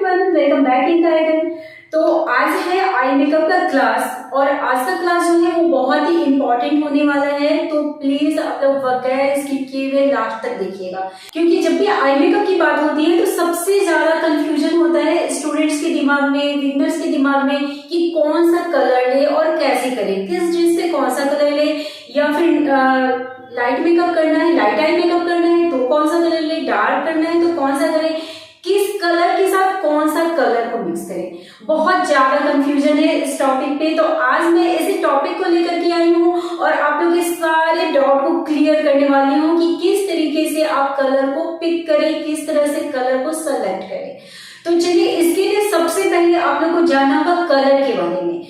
Everyone, welcome back in गाइडन। तो आज है आई मेकअप का क्लास और आज का क्लास जो है वो बहुत ही इम्पोर्टेंट होने वाला है। तो प्लीज आप लोग बगैर स्किप किए हुए लास्ट तक देखिएगा, क्योंकि जब भी आई मेकअप की बात होती है तो सबसे ज्यादा कंफ्यूजन होता है स्टूडेंट्स के दिमाग में, बिगिनर्स के दिमाग में कि कौन सा कलर ले और कैसे करें, किस चीज से कौन सा कलर ले, या फिर लाइट मेकअप करना है, लाइट आई मेकअप करना है तो कौन सा कलर ले, डार्क करना है तो कौन सा करें, किस कलर के साथ कौन सा कलर को मिक्स करें। बहुत ज्यादा कंफ्यूजन है इस टॉपिक पे। तो आज मैं इसी टॉपिक को लेकर के आई हूँ और आप लोग के सारे डाउट को क्लियर करने वाली हूँ कि किस तरीके से आप कलर को पिक करें, किस तरह से कलर को सेलेक्ट करें। तो चलिए, इसके लिए सबसे पहले आप लोग को जानना होगा कलर के बारे में।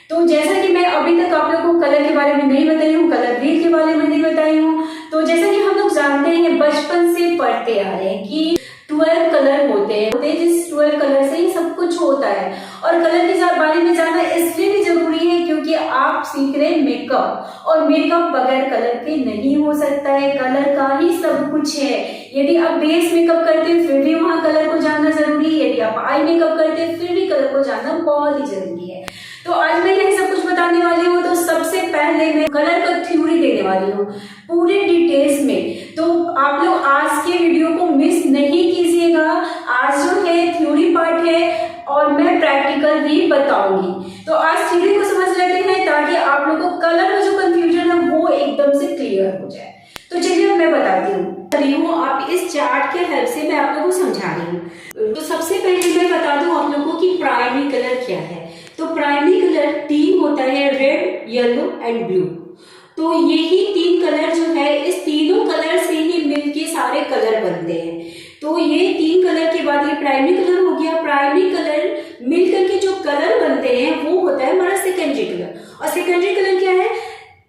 तो जैसा कि मैं अभी तक आप लोगों को कलर के बारे में नहीं बताई हूँ, कलर व्हील के बारे में नहीं बताई हूँ। तो जैसा कि हम लोग जानते हैं, बचपन से पढ़ते आ रहे हैं कि 12 कलर होते हैं, जिस 12 कलर से ही सब कुछ होता है। और कलर के बारे में जानना इसलिए भी जरूरी है क्योंकि आप सीख रहे हैं मेकअप, और मेकअप बगैर कलर के नहीं हो सकता है। कलर का ही सब कुछ है। यदि आप बेस मेकअप करते हैं फिर भी वहां कलर को जानना जरूरी है, यदि आप आई मेकअप करते हैं फिर भी कलर को जानना बहुत ही जरूरी है। तो आज मैं यही सब कुछ बताने वाली हूँ। तो सबसे पहले मैं कलर का थ्योरी देने वाली हूँ पूरे डिटेल्स में। तो आप लोग आज के वीडियो को मिस नहीं कीजिएगा। आज जो है थ्योरी पार्ट है और मैं प्रैक्टिकल भी बताऊंगी। तो आज थ्योरी को समझ लेते हैं ताकि आप लोगों को कलर में जो कंफ्यूजन है वो एकदम से क्लियर हो जाए। तो चलिए मैं बताती हूँ। आप इस चार्ट के हेल्प से मैं आप लोगों को समझा रही हूँ। तो सबसे पहले मैं बता दूं आप लोगों को कि प्राइमरी कलर क्या है। तो प्राइमरी कलर 3 होता है, रेड, येलो एंड ब्लू। तो यही 3 कलर जो है, इस तीनों कलर से ही मिलके सारे कलर बनते हैं। तो ये 3 कलर के बाद ये प्राइमरी कलर हो गया। प्राइमरी कलर मिलकर के जो कलर बनते हैं वो होता है हमारा सेकेंडरी कलर। और सेकेंडरी कलर क्या है,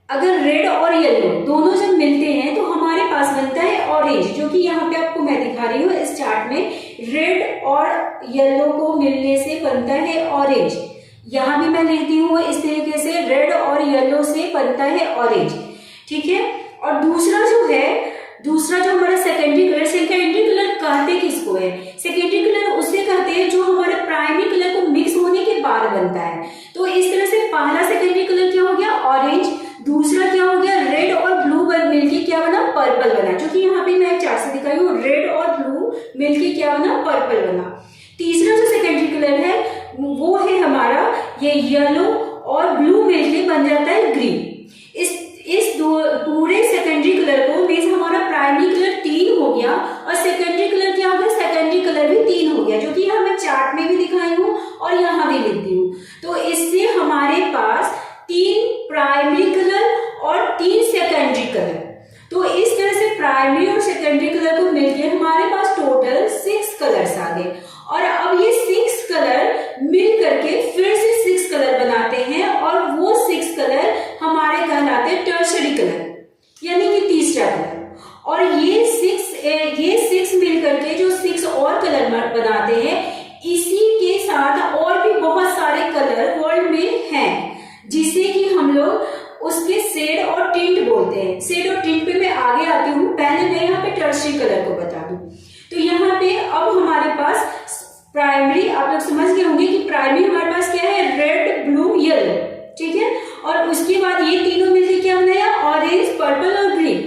अगर रेड और येलो दोनों जब मिलते हैं तो हमारे पास बनता है ऑरेंज, जो कि यहाँ पे आपको मैं दिखा रही हूँ इस चार्ट में। रेड और येलो को मिलने से बनता है ऑरेंज। यहाँ भी मैं लिखती हूँ इस तरीके से, रेड और येलो से बनता है ऑरेंज। ठीक है। और दूसरा जो हमारा सेकेंडरी कलर कहते किसको है? सेकेंडरी कलर उसे कहते हैं जो हमारे प्राइमरी कलर को मिक्स होने के बाद बनता है। तो इस तरह से पहला सेकेंडरी कलर क्या हो गया? ऑरेंज। दूसरा क्या हो गया? रेड और ब्लू मिलके क्या बना? पर्पल बना, जो कि यहाँ पे मैं चार्ट से दिखाई हूँ। रेड और ब्लू मिलके क्या बना? पर्पल बना। तीसरा जो सेकेंडरी कलर है वो है हमारा ये येलो और ब्लू मिलके बन जाता है ग्रीन। इस दो पूरे सेकेंडरी कलर को मींस हमारा प्राइमरी कलर 3 हो गया और सेकेंडरी कलर क्या हो गया? सेकेंडरी कलर भी 3 हो गया, जो कि यहाँ मैं चार्ट में भी दिखाई हूँ और यहाँ भी लिखती हूँ। तो इससे हमारे पास 3 प्राइमरी कलर और 3 सेकेंडरी कलर। तो इस तरह से प्राइमरी और सेकेंडरी कलर को मिलके हमारे पास टोटल 6 कलर्स आ गए। और अब ये 6 कलर मिल करके फिर से 6 कलर बनाते हैं और वो 6 कलर हमारे कहलाते हैं टर्शरी कलर, यानी कि तीसरा कलर। और ये 6 मिल करके जो 6 और कलर बनाते हैं, इसी के साथ और भी बहुत सारे कलर वर्ल्ड में हैं, जिसे कि हम लोग उसके शेड और टिंट बोलते हैं। शेड और टिंट पे मैं आगे आती हूँ, पहले मैं यहाँ पे टर्शरी कलर को बता दूं। तो यहाँ पे अब हमारे पास प्राइमरी, आप लोग समझ गए होंगे कि प्राइमरी हमारे पास क्या है? Red, blue, yellow. ठीक है। और उसके बाद ये तीनों मिलकर क्या बनाया? ऑरेंज, पर्पल और ग्रीन।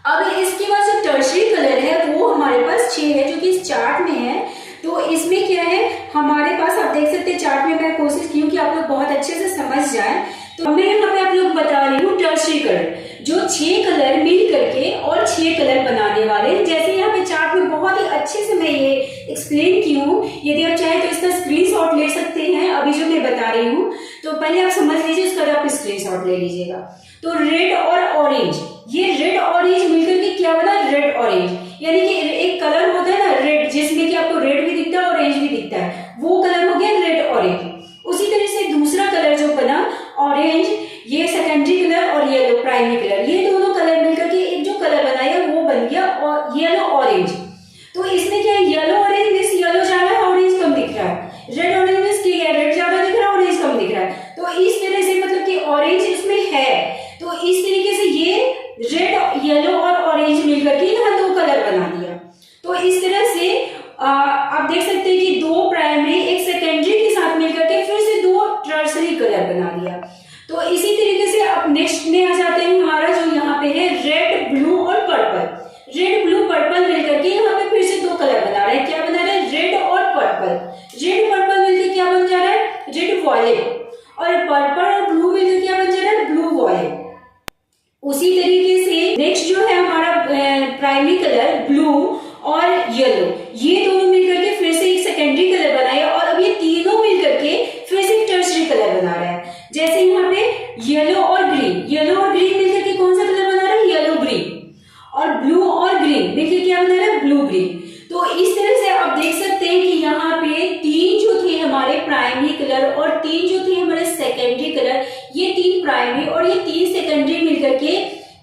अब इसके बाद जो टर्शरी कलर है वो हमारे पास 6 है, जो कि इस चार्ट में है। तो इसमें क्या है हमारे पास, आप देख सकते हैं चार्ट में, मैं कोशिश की हूँ कि आप लोग बहुत अच्छे से समझ जाए। तो मैं यहाँ पे आप लोग बता रही हूँ टर्शरी कलर, जो 6 कलर मिल करके और 6 कलर बनाने वाले हैं। जैसे यहाँ पे चार्ट में बहुत ही अच्छे से मैं ये एक्सप्लेन की हूँ। यदि आप चाहे तो इसका स्क्रीनशॉट ले सकते हैं अभी जो मैं बता रही हूँ। तो पहले आप समझ लीजिए, उसका आप स्क्रीनशॉट ले लीजिएगा। तो रेड और ऑरेंज, ये रेड ऑरेंज मिलकर के क्या बना? Red orange. यानी कि एक कलर होता है ना रेड, जिसमें कि आपको रेड भी दिखता है ऑरेंज भी दिखता है, वो कलर हो गया रेड ऑरेंज। उसी तरह से दूसरा कलर जो बना ऑरेंज, ये सेकेंडरी कलर, और येलो प्राइमरी कलर, ये दोनों कलर मिलकर के एक जो कलर बनाया वो बन गया और येलो ऑरेंज। तो इसमें क्या है? येलो ऑरेंज मींस येलो ज्यादा है, ऑरेंज कम दिख रहा है। रेड ऑरेंज मींस की है, रेड ज्यादा दिख रहा है, ऑरेंज कम दिख रहा है। तो इस तरह से मतलब कि ऑरेंज इसमें है। तो इस तरीके से ये रेड, येलो और ऑरेंज मिलकर के यहाँ 2 कलर बना दिया। तो इस तरह से आप देख सकते सकते हैं कि दो प्राइमरी एक सेकेंडरी के साथ मिलकर के फिर से दो टर्सरी कलर बना दिया। तो इसी तरीके से अब नेक्स्ट में आ जाते हैं हमारा जो यहाँ पे है रेड ब्लू और पर्पल। रेड ब्लू पर्पल मिलकर के यहाँ पे फिर से दो कलर बना रहे हैं। क्या बना रहे हैं? रेड और पर्पल। रेड पर्पल मिलकर क्या बन जा रहा है? Red violet. और पर्पल और ब्लू मिलकर क्या बन जा रहा है? Blue violet. उसी तरीके से नेक्स्ट जो है हमारा प्राइमरी कलर ब्लू और येलो, ये दोनों मिलकर के फिर से एक सेकेंडरी कलर बनाए और अब ये तीनों मिलकर के फिर से एक टर्सरी कलर बना रहा है। जैसे यहाँ पे येलो और ग्रीन, येलो और ग्रीन मिलकर के कौन सा कलर बना रहा है? Yellow green. और ब्लू और ग्रीन मिलकर क्या बना रहा है? Blue green. तो इस तरह से आप देख सकते हैं कि यहाँ पे तीन जो थे हमारे प्राइमरी कलर और तीन जो थे हमारे सेकेंडरी कलर, ये तीन प्राइमरी और ये तीन सेकेंडरी मिलकर के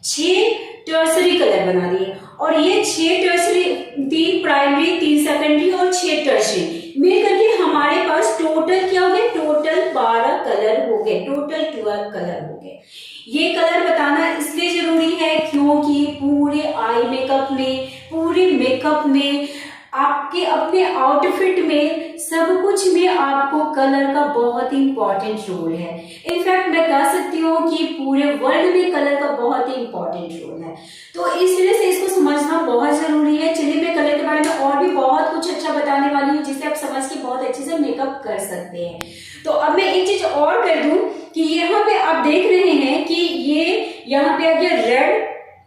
6 टर्सरी कलर बना दिए। और ये 6 टर्सरी, 3 प्राइमरी 3 सेकेंडरी और 6 टर्सरी मिलकर के हमारे पास टोटल क्या हो गए? टोटल 12 कलर हो गए, टोटल 12 कलर हो गए। ये कलर बताना इसलिए जरूरी है क्योंकि पूरे आई मेकअप में, पूरे मेकअप में, आपके अपने आउटफिट में, सब कुछ में आपको कलर का बहुत ही इंपॉर्टेंट रोल है। इनफैक्ट मैं कह सकती हूँ कि पूरे वर्ल्ड में कलर का बहुत ही इंपॉर्टेंट रोल है। तो इस तरह से इसको समझना बहुत जरूरी है। चलिए मैं कलर के बारे में और भी बहुत कुछ अच्छा बताने वाली हूँ जिससे आप समझ के बहुत अच्छे से मेकअप कर सकते हैं। तो अब मैं एक चीज और कर दूं कि यहाँ पे आप देख रहे हैं कि ये यहाँ पे आ गया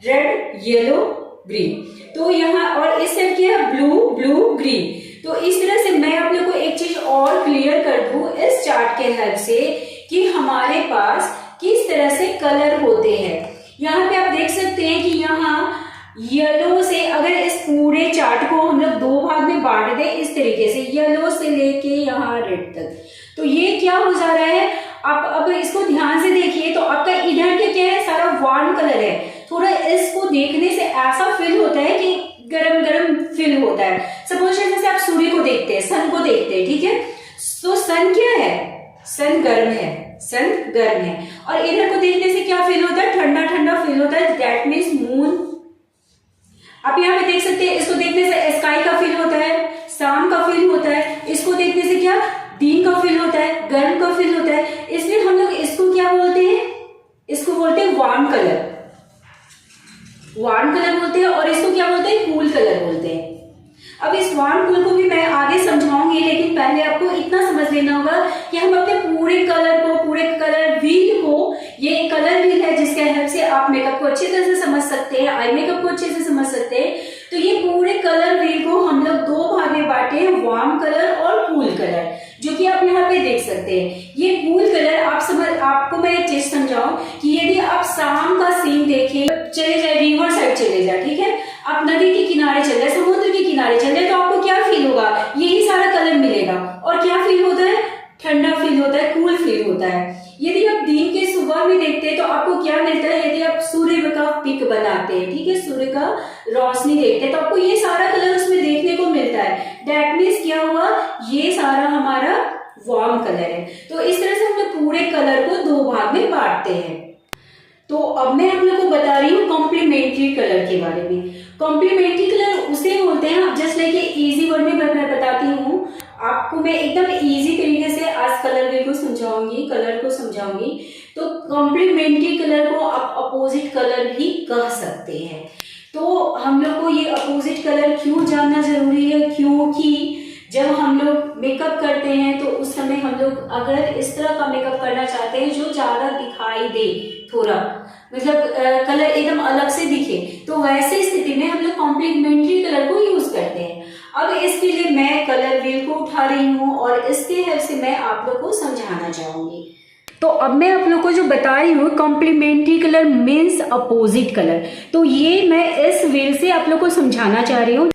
रेड येलो ग्रीन, तो यहाँ और इस साइड क्या है? Blue green. तो इस तरह से मैं आप लोग को एक चीज और क्लियर कर दूं इस चार्ट के हेल्प से कि हमारे पास किस तरह से कलर होते हैं। यहाँ पे आप देख सकते हैं कि यहाँ येलो से, अगर इस पूरे चार्ट को हम लोग दो भाग में बांट दें इस तरीके से, येलो से लेके यहाँ रेड तक, तो ये क्या हो जा रहा है? आप अब इसको ध्यान से देखिए तो आपका इधर के क्या है? सारा वार्म कलर है। थोड़ा इसको देखने से ऐसा फील होता है कि गरम गरम फील होता है। सपोज जैसे आप सूर्य को देखते हैं, सन को देखते हैं, ठीक है? तो सन क्या है? सन गर्म है, सन गर्म है। और इधर को देखने से क्या फील होता है? ठंडा ठंडा फील होता है। That means moon. आप यहाँ पे देख सकते हैं, इसको देखने से स्काई का फील होता है, शाम का फील होता है। इसको देखने से क्या? दिन का फील होता है, गर्म का फील होता है। इसलिए हम लोग इसको क्या बोलते हैं? इसको बोलते हैं वार्म कलर, वार्म कलर बोलते हैं। और इसको क्या बोलते हैं? कूल कलर बोलते हैं। अब इस वार्म कलर को भी मैं आगे समझाऊंगी, लेकिन पहले आपको इतना समझ लेना होगा कि हम अपने पूरे कलर को, पूरे कलर व्हील को, ये कलर व्हील है जिसके हेल्प से आप मेकअप को अच्छी तरह से समझ सकते हैं, आई मेकअप को अच्छे से समझ सकते हैं। तो ये पूरे कलर व्हील को हम लोग दो भाग में बांटे हैं, वार्म कलर और कूल कलर, जो कि आप यहाँ पे देख सकते हैं। ये कूल कलर आपको मैं एक चीज समझाऊं कि यदि आप शाम का सीन देखें, चले जाए रिवर साइड चले जाए, ठीक है, आप नदी के किनारे चल रहे, समुद्र के किनारे चल रहे, तो आपको क्या फील होगा? यही सारा कलर मिलेगा। और क्या फील होता है? ठंडा फील होता है, कूल फील होता है। यदि आप दिन के सुबह में देखते हैं तो आपको क्या मिलता है? यदि आप सूर्य का पिक बनाते हैं, ठीक है, सूर्य का रोशनी देखते हैं, तो आपको ये सारा कलर उसमें देखने को मिलता है। दैट मीन्स क्या हुआ? ये सारा हमारा वार्म कलर है। तो इस तरह से हम लोग पूरे कलर को दो भाग में बांटते हैं। तो अब मैं आप लोग को बता रही हूँ कॉम्प्लीमेंट्री कलर के बारे में। कॉम्प्लीमेंट्री कलर उसे बोलते हैं, जस्ट लाइक इजी वर्ड में मैं बताती हूँ आपको, मैं एकदम इजी तरीके से आज कलर वे को समझाऊंगी, कलर को समझाऊंगी। तो कॉम्प्लीमेंट्री कलर को आप अपोजिट कलर भी कह सकते हैं। तो हम लोग को ये अपोजिट कलर क्यों जानना जरूरी है? क्योंकि जब हम लोग मेकअप करते हैं तो उस समय हम लोग अगर इस तरह का मेकअप करना चाहते हैं जो ज्यादा दिखाई दे, थोड़ा मतलब कलर एकदम अलग से दिखे, तो वैसे स्थिति में हम लोग कॉम्प्लीमेंट्री कलर को यूज करते हैं। अब इसके लिए मैं कलर व्हील को उठा रही हूँ और इसके हेल्प से मैं आप लोग को समझाना चाहूंगी। तो अब मैं आप लोग को जो बता रही हूँ complementary colour means opposite colour, तो ये मैं इस व्हील से आप लोग को समझाना चाह रही हूँ।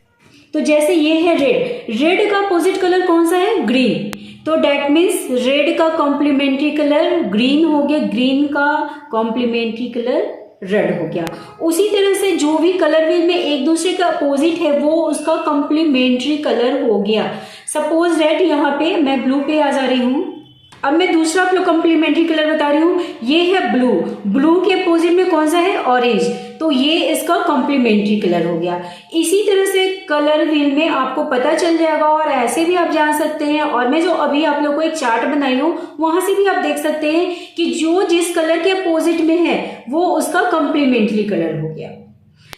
तो जैसे ये है रेड, रेड का अपोजिट कलर कौन सा है? ग्रीन। तो डेट मीन्स रेड का कॉम्प्लीमेंट्री कलर ग्रीन हो गया, ग्रीन का कॉम्प्लीमेंट्री कलर रेड हो गया। उसी तरह से जो भी कलर व्हील में एक दूसरे का अपोजिट है वो उसका कॉम्प्लीमेंट्री कलर हो गया। सपोज रेड, यहाँ पे मैं ब्लू पे आ जा रही हूँ, अब मैं दूसरा आप लोग कॉम्प्लीमेंट्री कलर बता रही हूँ, ये है ब्लू। ब्लू के अपोजिट में कौन सा है, ऑरेंज, तो ये इसका कॉम्प्लीमेंट्री कलर हो गया। इसी तरह से कलर व्हील में आपको पता चल जाएगा और ऐसे भी आप जान सकते हैं। और मैं जो अभी आप लोग को एक चार्ट बनाई हूँ वहां से भी आप देख सकते हैं कि जो जिस कलर के अपोजिट में है वो उसका कॉम्प्लीमेंट्री कलर हो गया।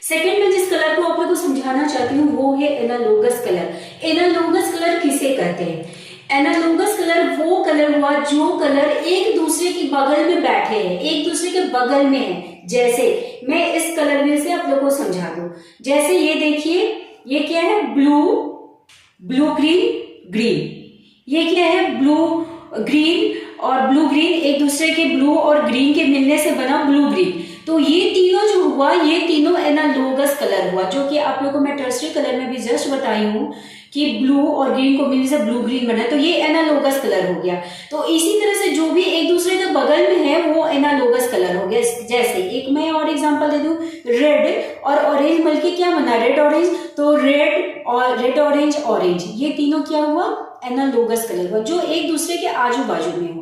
सेकेंड में जिस कलर को आप लोग को समझाना चाहती हूँ वो है एनालोगस कलर। एनालोगस कलर किसे कहते हैं? एनालोगस कलर वो कलर हुआ जो कलर एक दूसरे के बगल में बैठे हैं, एक दूसरे के बगल में है। जैसे मैं इस कलर व्हील से आप लोगों को समझा दूं, जैसे ये देखिए, ये क्या है, ब्लू, ब्लू ग्रीन ग्रीन। ये क्या है, ब्लू ग्रीन और ब्लू ग्रीन एक दूसरे के ब्लू और ग्रीन के मिलने से बना ब्लू ग्रीन। तो ये तीनों जो हुआ, ये तीनों एनालोगस कलर हुआ, जो कि आप लोगों को मैं टर्सरी कलर में भी जस्ट बताई हूँ कि ब्लू और ग्रीन को मिलने से ब्लू ग्रीन बना, तो ये एनालोगस कलर हो गया। तो इसी तरह से जो भी एक दूसरे के बगल में है वो एनालोगस कलर हो गया। जैसे एक मैं और एग्जांपल दे दूं, रेड और ऑरेंज मिलके क्या बना, रेड ऑरेंज, तो रेड और रेड ऑरेंज ऑरेंज, ये तीनों क्या हुआ, एनालोगस कलर हुआ, जो एक दूसरे के आजू बाजू में हो।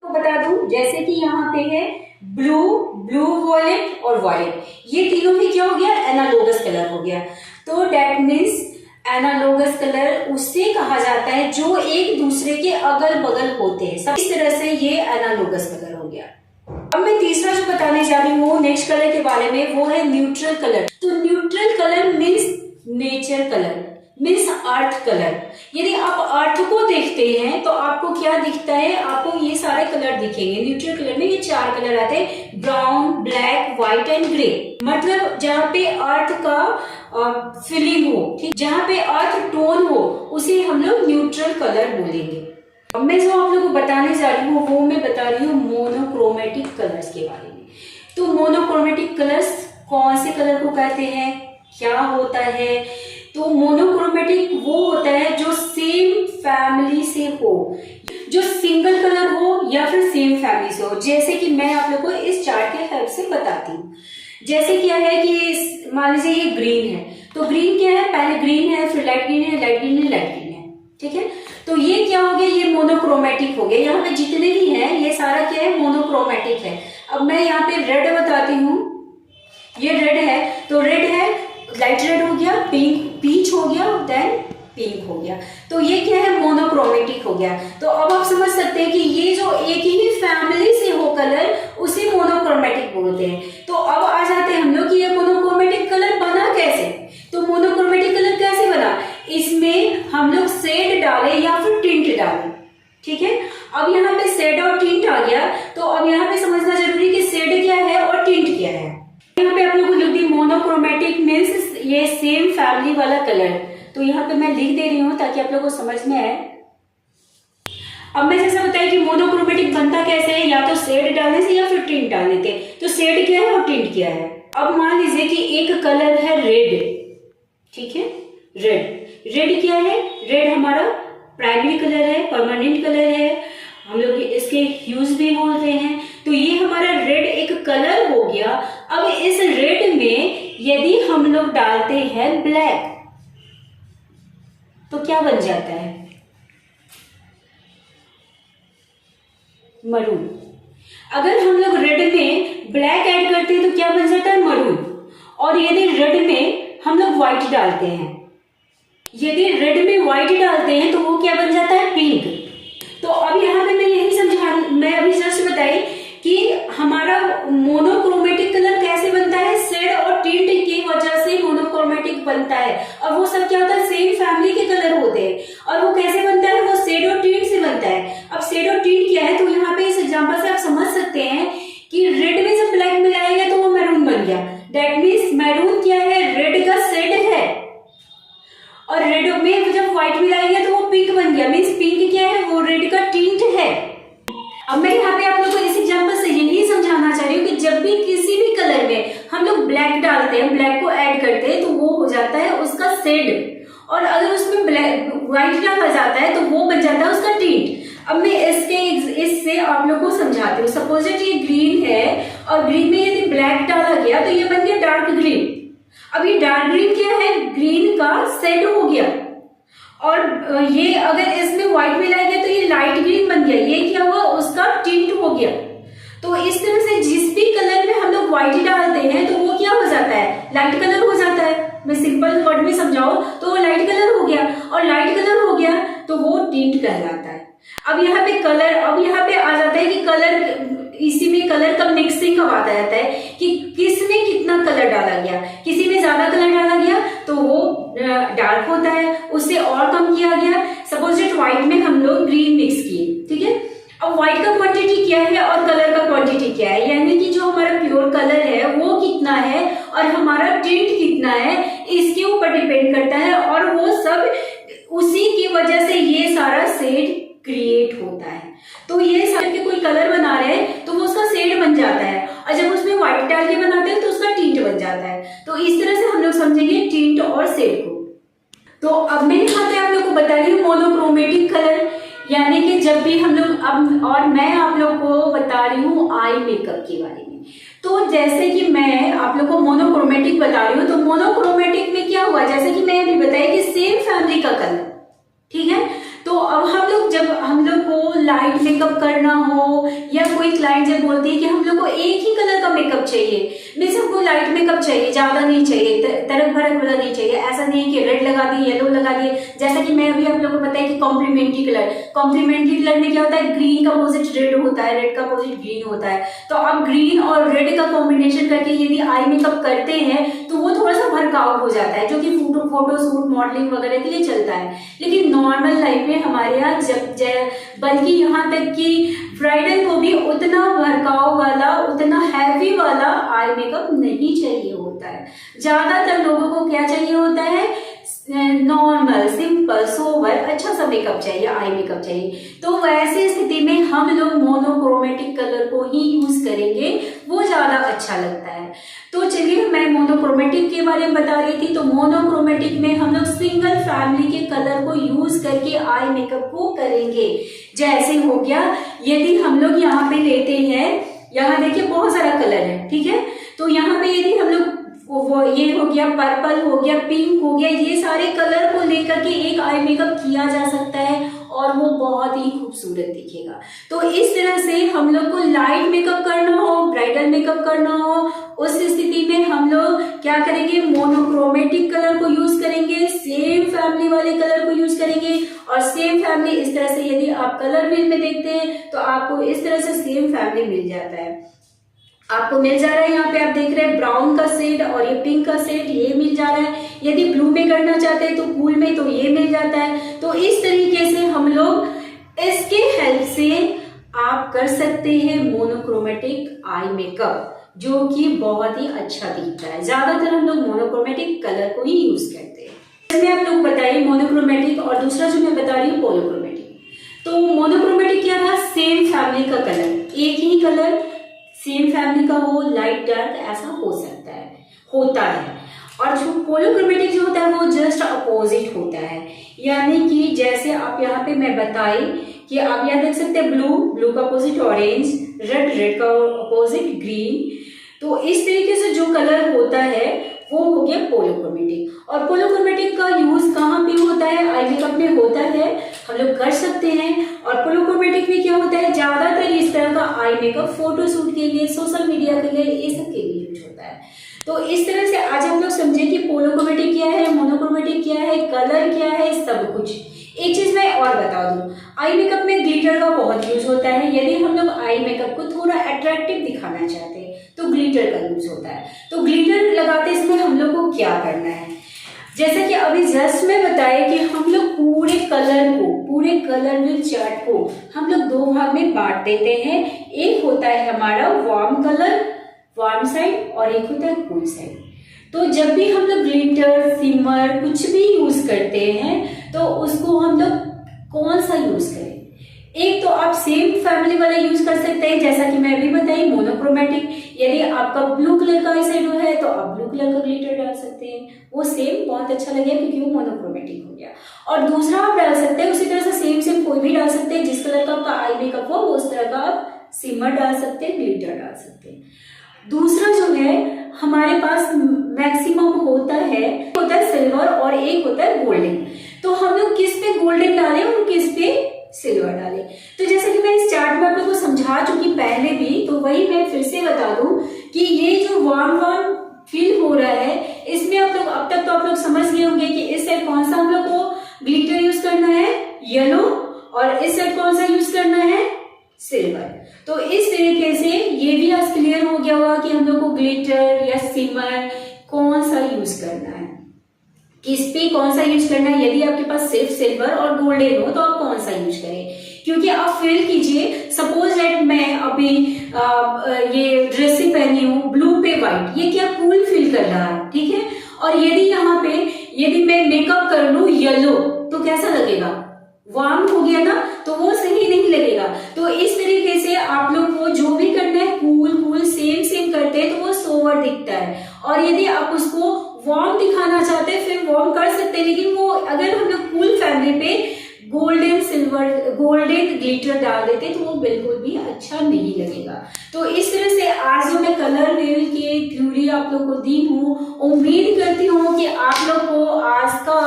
तो बता दूं, जैसे कि यहाँ पे है ब्लू, ब्लू वॉयलेट और वॉयलेट, ये तीनों भी क्या हो गया, एनालोगस कलर हो गया। तो दैट मीन्स एनालोगस कलर उससे कहा जाता है जो एक दूसरे के अगल बगल होते हैं। इस तरह से ये एनालोगस कलर हो गया। अब मैं तीसरा जो बताने जा रही हूँ नेक्स्ट कलर के बारे में, वो है न्यूट्रल कलर। तो neutral colour means nature colour, means earth colour. यदि आप अर्थ को देखते हैं तो आपको क्या दिखता है, आपको ये सारे कलर दिखेंगे। न्यूट्रल कलर में ये 4 कलर आते हैं, brown, black, white and grey. मतलब जहाँ पे अर्थ का फीलिंग हो, ठीक, जहाँ पे अर्थ टोन हो, उसे हम लोग न्यूट्रल कलर बोलेंगे। अब मैं जो आप लोगों को बताने जा रही हूँ वो मैं बता रही हूँ मोनोक्रोमेटिक कलर्स के बारे में। तो मोनोक्रोमेटिक कलर्स कौन से कलर को कहते हैं, क्या होता है? तो मोनोक्रोमेटिक वो होता है जो सेम फैमिली से हो, जो सिंगल कलर हो या फिर सेम फैमिली से हो। जैसे कि मैं आप लोगों को इस चार्ट के हेल्प से बताती हूँ। जैसे क्या है कि मान लीजिए ये ग्रीन है, तो ग्रीन क्या है, पहले ग्रीन है, फिर लाइट ग्रीन है, लाइट ग्रीन है, लाइट ग्रीन है, ठीक है। तो ये क्या हो गया, ये मोनोक्रोमेटिक हो गया। यहाँ पे जितने भी हैं ये सारा क्या है, मोनोक्रोमेटिक है। अब मैं यहाँ पे रेड बताती हूँ, ये रेड है, तो रेड है, लाइट रेड हो गया, पिंक पीच हो गया, देन पिंक हो गया। तो ये क्या है, मोनोक्रोमेटिक हो गया। तो अब आप समझ सकते हैं कि ये जो एक ही फैमिली से हो कलर, उसे मोनोक्रोमेटिक बोलते हैं। तो अब आ जाते हैं हम लोग कि ये मोनोक्रोमेटिक कलर बना कैसे। तो मोनोक्रोमेटिक कलर कैसे बना, इसमें हम लोग शेड डाले या फिर टिंट डाले, ठीक है। अब यहाँ पे शेड और टिंट आ गया, तो अब यहाँ पे समझना जरूरी कि शेड क्या है और टिंट क्या है। यहाँ पे आप लोगों को लिख दी मोनोक्रोमेटिक मीन्स ये सेम फैमिली वाला कलर। तो यहाँ पे मैं लिख दे रही हूँ ताकि आप लोगों को समझ में आए। अब मैं जैसा बताया कि मोनोक्रोमेटिक बनता कैसे है, या तो शेड डालने से या फिर टिंट डालने से। तो शेड क्या है और टिंट क्या है। अब मान लीजिए कि एक कलर है रेड, ठीक है, रेड। रेड क्या है, रेड हमारा प्राइमरी कलर है, परमानेंट कलर है, हम लोग इसके ह्यूज भी बोलते हैं। तो ये हमारा रेड एक कलर हो गया। अब इस रेड में यदि हम लोग डालते हैं ब्लैक तो क्या बन जाता है, मरून। अगर हम लोग रेड में ब्लैक ऐड करते हैं तो क्या बन जाता है, मरून। और यदि रेड में हम लोग व्हाइट डालते हैं, यदि रेड में व्हाइट डालते हैं तो वो क्या बन जाता है, पिंक। तो अब यहाँ पे मैं मैं अभी जस्ट बताई कि हमारा मोनोक्रोमेटिक कलर कैसे बनता है, शेड और टिंट की वजह से मोनोक्रोमेटिक बनता है। और वो सब क्या होता है, सेम फैमिली के कलर होते हैं। और वो कैसे बनता है, वो शेड और टिंट से बनता है। अब शेड और टिंट क्या है, तो यहाँ पे इस एग्जांपल से आप समझ सकते हैं कि रेड में जब ब्लैक मिलाया गया तो वो मैरून बन गया। दैट मीन्स मैरून क्या है, रेड का शेड है, और रेड में जब व्हाइट मिलाया गया तो वो पिंक बन गया। मीन्स पिंक क्या है, वो रेड का टिंट है। अब मैं यहाँ पे आप लोगों को इस एग्जांपल से यही समझाना चाह रही हूँ कि जब भी किसी भी कलर में हम लोग ब्लैक डालते हैं, ब्लैक को ऐड करते हैं, तो वो हो जाता है उसका शेड। और अगर उसमें ब्लैक व्हाइट डाला जाता है तो वो बन जाता है उसका टिंट। अब मैं इससे आप लोगों को समझाती हूँ। सपोज ये ग्रीन है और ग्रीन में यदि ब्लैक डाला गया तो ये बन गया डार्क ग्रीन। अब ये डार्क ग्रीन क्या है, ग्रीन का शेड हो गया। और ये अगर इसमें व्हाइट मिलाया गया तो ये लाइट ग्रीन बन गया, ये क्या हुआ, उसका टिंट हो गया। तो इस तरह से जिस भी कलर में हम लोग व्हाइट डालते हैं तो वो क्या हो जाता है, लाइट कलर हो जाता है। मैं सिंपल वर्ड में समझाऊं तो वो लाइट कलर हो गया, और लाइट कलर हो गया तो वो टिंट कहलाता है। अब यहाँ पे कलर, अब यहाँ पे आ जाता है कि कलर, इसी में कलर का मिक्सिंग का बात आ जाता है कि किस में कितना कलर डाला गया। किसी में ज्यादा कलर डाला गया तो वो डार्क होता है, उससे और कम किया गया। सपोज दैट व्हाइट में हम लोग ग्रीन मिक्स किए, ठीक है। अब व्हाइट का क्वांटिटी क्या है और कलर का क्वांटिटी क्या है, यानी कि जो हमारा प्योर कलर है वो कितना है और हमारा टिंट कितना है, इसके ऊपर डिपेंड करता है। और वो सब उसी की वजह से ये सारा शेड क्रिएट होता है। तो ये सारे के कोई कलर बना रहे हैं तो वो उसका शेड बन जाता है, और जब उसमें व्हाइट डाल के बनाते हैं तो उसका टिंट बन जाता है। तो इस तरह से हम लोग समझेंगे टिंट और शेड को। तो अब मैं यहाँ पे आप लोग को बता रही हूँ मोनोक्रोमेटिक कलर, यानी कि जब भी हम लोग, अब और मैं आप लोग को बता रही हूँ आई मेकअप के बारे में। तो जैसे कि मैं आप लोग को मोनोक्रोमेटिक बता रही हूँ, तो मोनोक्रोमेटिक में क्या हुआ, जैसे कि मैं अभी बताया कि सेम फैमिली का कलर, ठीक है। तो अब हम लोग, जब हम लोग को लाइट मेकअप करना हो, या कोई क्लाइंट जब बोलती है कि हम लोग को एक ही कलर का मेकअप चाहिए, मीन्स हमको लाइट मेकअप चाहिए, ज्यादा नहीं चाहिए, तरक भरक वाला नहीं चाहिए, ऐसा नहीं कि रेड लगा दिए, येलो लगा दिए। जैसा कि मैं अभी आप लोगों को बताया कि कॉम्प्लीमेंट्री कलर में क्या होता है, ग्रीन का अपोजिट रेड होता है, रेड का अपोजिट ग्रीन होता है। तो आप ग्रीन और रेड का कॉम्बिनेशन करके यदि आई मेकअप करते हैं तो वो थोड़ा सा भड़काऊ हो जाता है, जो कि फोटो शूट मॉडलिंग वगैरह के लिए चलता है। लेकिन नॉर्मल लाइफ में हमारे यहाँ बल्कि यहाँ तक कि ब्राइडल को भी उतना भड़काऊ वाला, उतना हैवी वाला आई मेकअप नहीं चाहिए होता है। ज्यादातर लोगों को क्या चाहिए होता है, नॉर्मल सिंपल सोबर अच्छा सा मेकअप चाहिए, आई मेकअप चाहिए। तो वैसी स्थिति में हम लोग मोनोक्रोमेटिक कलर को ही यूज करेंगे, वो ज्यादा अच्छा लगता है। तो चलिए, मैं मोनोक्रोमेटिक के बारे में बता रही थी। तो मोनोक्रोमेटिक में हम लोग सिंगल फैमिली के कलर को यूज करके आई मेकअप को करेंगे। जैसे हो गया, यदि हम लोग यहाँ पे लेते हैं, यहाँ देखिए बहुत सारा कलर है, ठीक है। तो यहाँ पे यदि हम लोग वो ये हो गया, पर्पल हो गया, पिंक हो गया, ये सारे कलर को लेकर के एक आई मेकअप किया जा सकता है और वो बहुत ही खूबसूरत दिखेगा। तो इस तरह से हम लोग को लाइट मेकअप करना हो, ब्राइडल मेकअप करना हो, उस स्थिति में हम लोग क्या करेंगे, मोनोक्रोमेटिक कलर को यूज करेंगे, सेम फैमिली वाले कलर को यूज करेंगे। और सेम फैमिली इस तरह से यदि आप कलर व्हील में देखते हैं तो आपको इस तरह से सेम फैमिली मिल जाता है। आपको मिल जा रहा है, यहाँ पे आप देख रहे हैं ब्राउन का शेड और ये पिंक का शेड, ये मिल जा रहा है। यदि ब्लू में करना चाहते हैं तो कूल में, तो ये मिल जाता है। तो इस तरीके से हम लोग इसके हेल्प से आप कर सकते हैं मोनोक्रोमेटिक आई मेकअप, जो कि बहुत ही अच्छा दिखता है। ज्यादातर हम लोग मोनोक्रोमेटिक कलर को ही यूज करते हैं। इसमें आप लोग बताइए मोनोक्रोमेटिक, और दूसरा जो मैं बता रही हूँ पोलोक्रोमेटिक। तो मोनोक्रोमेटिक क्या था, सेम फैमिली का कलर, एक ही कलर सेम फैमिली का हो, लाइट डार्क ऐसा हो सकता है, होता है। और जो पोलोक्रोमेटिक जो होता है वो जस्ट अपोजिट होता है, यानी कि जैसे आप यहाँ पे मैं बताई कि आप यहाँ देख सकते हैं ब्लू का अपोजिट ऑरेंज, रेड का अपोजिट ग्रीन। तो इस तरीके से जो कलर होता है वो हो गया पोलोक्रोमेटिक। और पोलोक्रोमेटिक का यूज कहाँ पे होता है, आई मेकअप में होता है, हम लोग कर सकते हैं। और पोलोक्रोमेटिक में क्या होता है, ज्यादातर इस तरह का आई मेकअप फोटो शूट के लिए, सोशल मीडिया के लिए, ये सब के लिए यूज होता है। तो इस तरह से आज हम लोग समझे कि पोलोक्रोमेटिक क्या है, मोनोक्रोमेटिक क्या है, कलर क्या है, सब कुछ। एक चीज मैं और बता दूं, आई मेकअप में ग्लिटर का बहुत यूज होता है। यदि हम लोग आई मेकअप को थोड़ा अट्रैक्टिव दिखाना चाहते हैं तो ग्लिटर का यूज होता है। तो ग्लिटर लगाते समय हम लोग को क्या करना है, जैसे कि अभी जस्ट मैं बताया कि हम लोग पूरे कलर व्हील चार्ट को हम लोग दो भाग में बांट देते हैं। एक होता है हमारा वार्म कलर, वार्म साइड, और एक होता है कूल साइड। तो जब भी हम लोग ग्लिटर, सिमर कुछ भी यूज करते हैं तो उसको हम लोग कौन सा यूज करें। एक तो आप सेम फैमिली वाला यूज कर सकते हैं, जैसा कि मैं अभी बताई मोनोक्रोमेटिक। यदि आपका ब्लू कलर का आईशैडो है तो आप ब्लू कलर का ग्लिटर डाल सकते हैं, वो सेम बहुत अच्छा लगेगा क्योंकि वो मोनोक्रोमेटिक हो गया। और दूसरा आप डाल सकते हैं उसी तरह से सेम कोई भी डाल सकते हैं, जिस कलर का आपका आई मेकअप हो उस तरह का आप सिमर डाल सकते हैं, ग्लिटर डाल सकते हैं। दूसरा जो है हमारे पास मैक्सिमम होता है सिल्वर और एक होता है गोल्डन। तो हम लोग किस पे गोल्डन डालें और किस पे सिल्वर डालें। तो जैसे कि मैं इस चार्ट में आप लोगों को समझा चुकी पहले भी, तो वही मैं फिर से बता दूं कि ये जो वार्म वार्म फील हो रहा है, इसमें आप लोग अब तक तो आप लोग समझ गए होंगे कि इस साइड कौन सा हम लोग को ग्लिटर यूज करना है, येलो, और इस साइड कौन सा यूज करना है, सिल्वर। तो इस तरीके से ये भी आज क्लियर हो गया होगा कि हम लोग को ग्लिटर या सिमर कौन सा यूज करना है, किस पे कौन सा यूज करना है। यदि आपके पास सिर्फ सिल्वर और गोल्डन हो तो आप कौन सा यूज करें, क्योंकि आप फील कीजिए, सपोज दैट मैं अभी ये ड्रेसिंग पहनी हूँ ब्लू पे व्हाइट, ये क्या कूल फील कर रहा है, ठीक है। और यदि यहाँ पे यदि मैं मेकअप कर लूं येलो तो कैसा लगेगा, वार्म हो गया ना, तो वो सही नहीं लगेगा। तो इस तरीके से आप लोग को जो भी करना है कूल कूल सेम सेम करते हैं तो वो सोवर दिखता है। और यदि आप उसको वार्म दिखाना चाहते हैं फिर वार्म कर सकते हैं, लेकिन वो अगर हम लोग कूल फैब्रिक पे गोल्डन सिल्वर गोल्डन ग्लिटर डाल देते तो वो बिल्कुल भी अच्छा नहीं लगेगा। तो इस तरह से आज जो मैं कलर व्हील की थ्योरी आप लोग को दी हूँ, उम्मीद करती हूँ कि आप लोग को आज का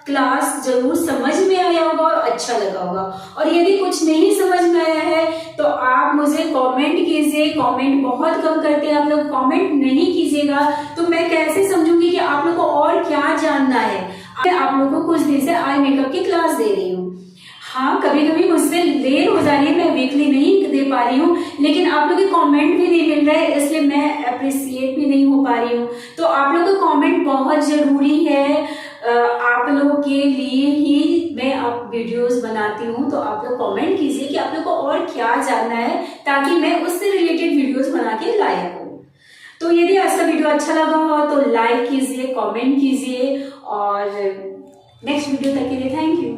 क्लास जरूर समझ में आया होगा और अच्छा लगा होगा। और यदि कुछ नहीं समझ में आया है तो आप मुझे कमेंट कीजिए, कमेंट बहुत कम करते हैं आप लोग, कमेंट नहीं कीजिएगा तो मैं कैसे समझूंगी कि आप लोग को और क्या जानना है। मैं आप लोगों को कुछ दिन से आई मेकअप की क्लास दे रही हूँ। हाँ, कभी कभी मुझसे देर हो जा रही है, मैं वीकली नहीं दे पा रही हूँ, लेकिन आप लोग के कमेंट भी नहीं मिल रहे हैं इसलिए मैं अप्रिसिएट भी नहीं हो पा रही हूँ। तो आप लोग का कमेंट बहुत जरूरी है, आप लोगों के लिए ही मैं अब वीडियोस बनाती हूँ। तो आप लोग कमेंट कीजिए कि आप लोग को और क्या जानना है ताकि मैं उससे रिलेटेड वीडियोस बना के लाया करूँ। तो यदि आज का वीडियो अच्छा लगा हो तो लाइक कीजिए, कमेंट कीजिए और नेक्स्ट वीडियो तक के लिए थैंक यू।